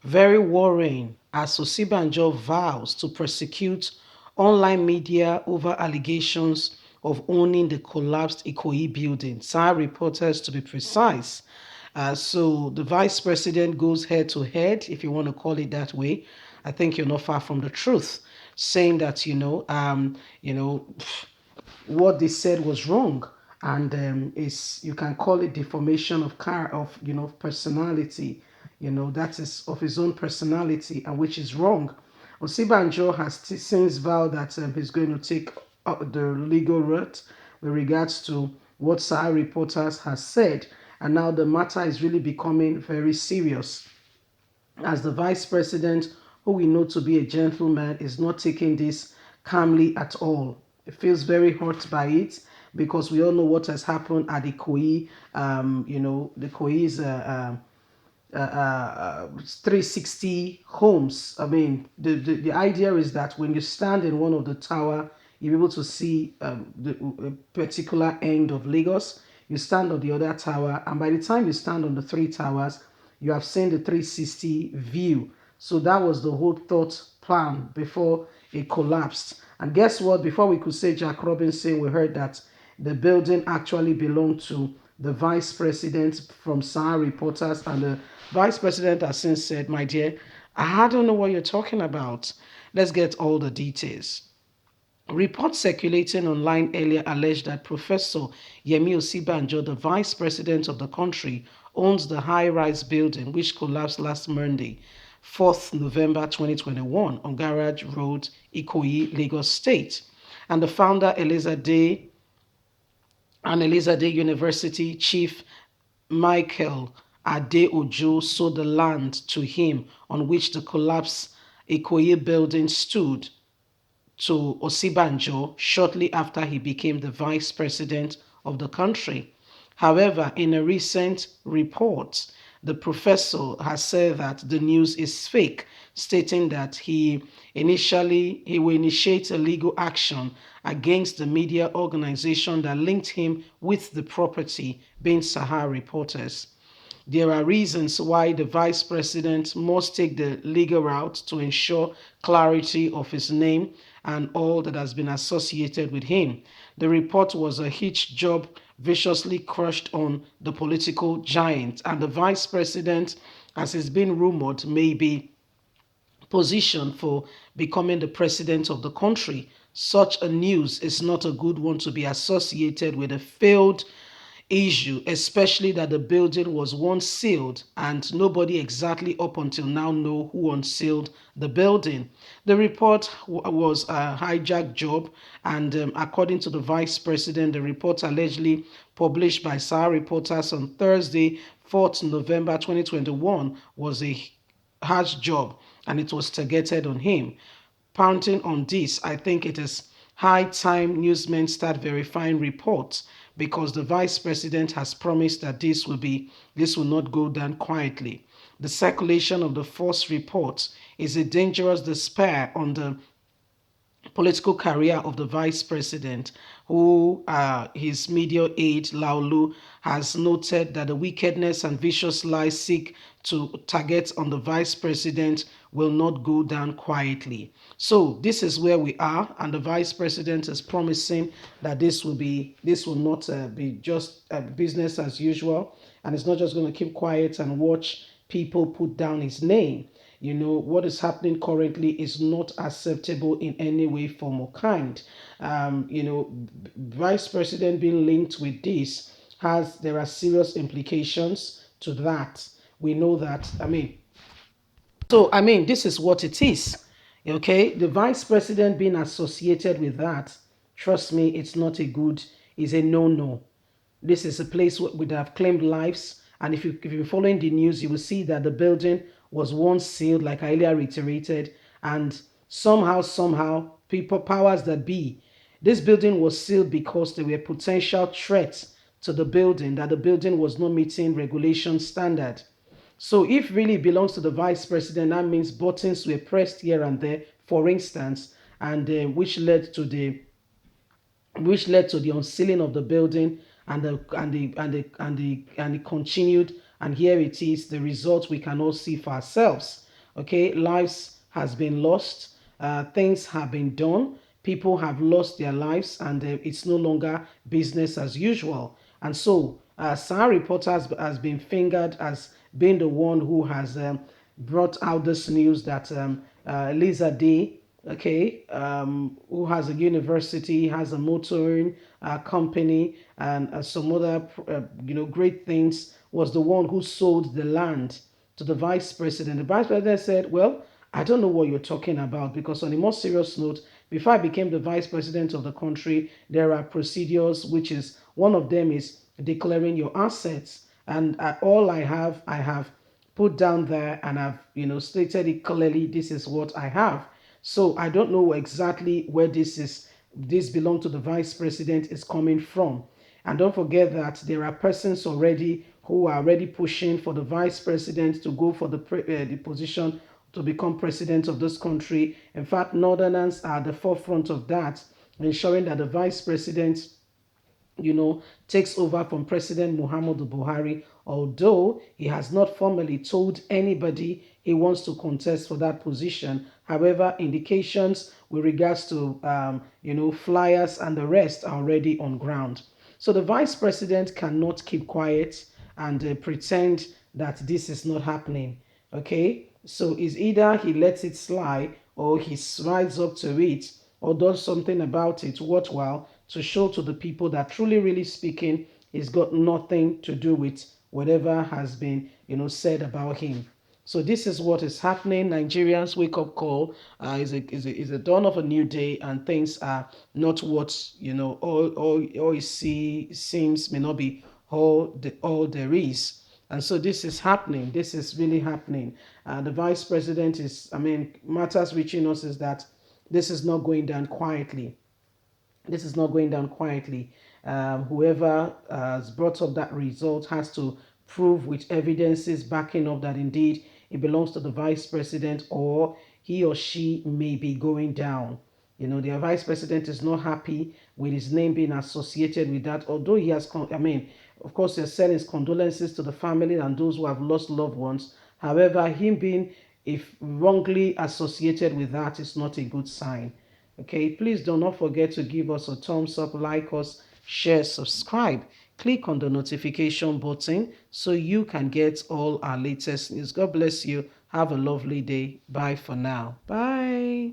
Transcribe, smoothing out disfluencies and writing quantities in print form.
Very worrying as Osinbajo vows to prosecute online media over allegations of owning the collapsed Ikoyi building. Sahara reporters, to be precise. So the vice president goes head to head, if you want to call it that way. I think you're not far from the truth, saying that what they said was wrong, and is you can call it deformation of personality. That is of his own personality, and which is wrong. Osinbajo has since vowed that he's going to take the legal route with regards to what Sahara reporters has said, and now the matter is really becoming very serious as the vice president, who we know to be a gentleman, is not taking this calmly at all. He feels very hurt by it because we all know what has happened at the Koi. The Koi is 360 homes. I mean, the idea is that when you stand in one of the tower, you're able to see the a particular end of Lagos. You stand on the other tower, and by the time you stand on the three towers, you have seen the 360 view. So that was the whole thought plan before it collapsed. And guess what? Before we could say Jack Robinson, we heard that the building actually belonged to the vice president from Sahara reporters, and the vice president has since said, my dear, I don't know what you're talking about. Let's get all the details. Reports circulating online earlier alleged that Professor Yemi Osinbajo, the vice president of the country, owns the high-rise building which collapsed last Monday, 4th November 2021, on Garage Road, Ikoyi, Lagos State. And the founder, Elizade University Chief Michael Adeojo sold the land to him on which the collapsed Ikoyi building stood to Osinbajo shortly after he became the vice president of the country. However, in a recent report, the professor has said that the news is fake, stating that he will initiate a legal action against the media organization that linked him with the property, being Sahara reporters. There are reasons why the vice president must take the legal route to ensure clarity of his name and all that has been associated with him. The report was a hitch job viciously crushed on the political giant, and the vice president, as has been rumored, may be positioned for becoming the president of the country. Such a news is not a good one to be associated with a failed issue, especially that the building was once sealed and nobody exactly up until now know who unsealed the building. The report was a hijack job, and according to the vice president, the report allegedly published by Sahara reporters on Thursday, 4th November 2021, was a harsh job and it was targeted on him. Pounding on this, I think it is high time newsmen start verifying reports because the vice president has promised that this will not go down quietly. The circulation of the false reports is a dangerous despair on the political career of the vice president, who his media aide Laulu has noted that the wickedness and vicious lies seek to target on the vice president will not go down quietly. So this is where we are, and the vice president is promising that this will not be just business as usual, and it's not just going to keep quiet and watch people put down his name. What is happening currently is not acceptable in any way, form, or kind. Vice president being linked with this there are serious implications to that. We know that. This is what it is. Okay, the vice president being associated with that, trust me, it's not a good, it's a no-no. This is a place where would have claimed lives. And if you're following the news, you will see that the building was once sealed, like I earlier reiterated, and somehow, people, powers that be, this building was sealed because there were potential threats to the building, that the building was not meeting regulation standard. So if really belongs to the vice president, that means buttons were pressed here and there, for instance, and which led to the unsealing of the building and the continued, and here it is, the result we can all see for ourselves. Okay, lives has been lost, things have been done, people have lost their lives, and it's no longer business as usual. And so, Sahara Reporters has been fingered as being the one who has brought out this news that Lisa Day, okay, who has a university, has a motoring company, and some other, great things, was the one who sold the land to the vice president. The vice president said, well, I don't know what you're talking about, because on a more serious note, before I became the vice president of the country, there are procedures, which is one of them is declaring your assets. And all I have put down there, and I've stated it clearly. This is what I have. So I don't know exactly where this belong to the vice president is coming from. And don't forget that there are persons already who are already pushing for the vice president to go for the position to become president of this country. In fact, Northerners are at the forefront of that, ensuring that the vice president takes over from President Muhammadu Buhari, although he has not formally told anybody he wants to contest for that position. However, indications with regards to, flyers and the rest are already on ground. So the vice president cannot keep quiet and pretend that this is not happening. Okay, so it's either he lets it slide or he rides up to it or does something about it worthwhile to show to the people that truly, really speaking, it's got nothing to do with whatever has been, said about him. So this is what is happening. Nigerians wake up call is a dawn of a new day, and things are not what all you see seems may not be all there is. And so this is happening. This is really happening. The vice president is, matters reaching us is that this is not going down quietly. This is not going down quietly. Whoever has brought up that result has to prove with evidences backing up that indeed it belongs to the vice president, or he or she may be going down. The vice president is not happy with his name being associated with that, although he has, of course, he's sending his condolences to the family and those who have lost loved ones. However, him being, if wrongly associated with that, is not a good sign. Okay, please do not forget to give us a thumbs up, like us, share, subscribe. Click on the notification button so you can get all our latest news. God bless you. Have a lovely day. Bye for now. Bye.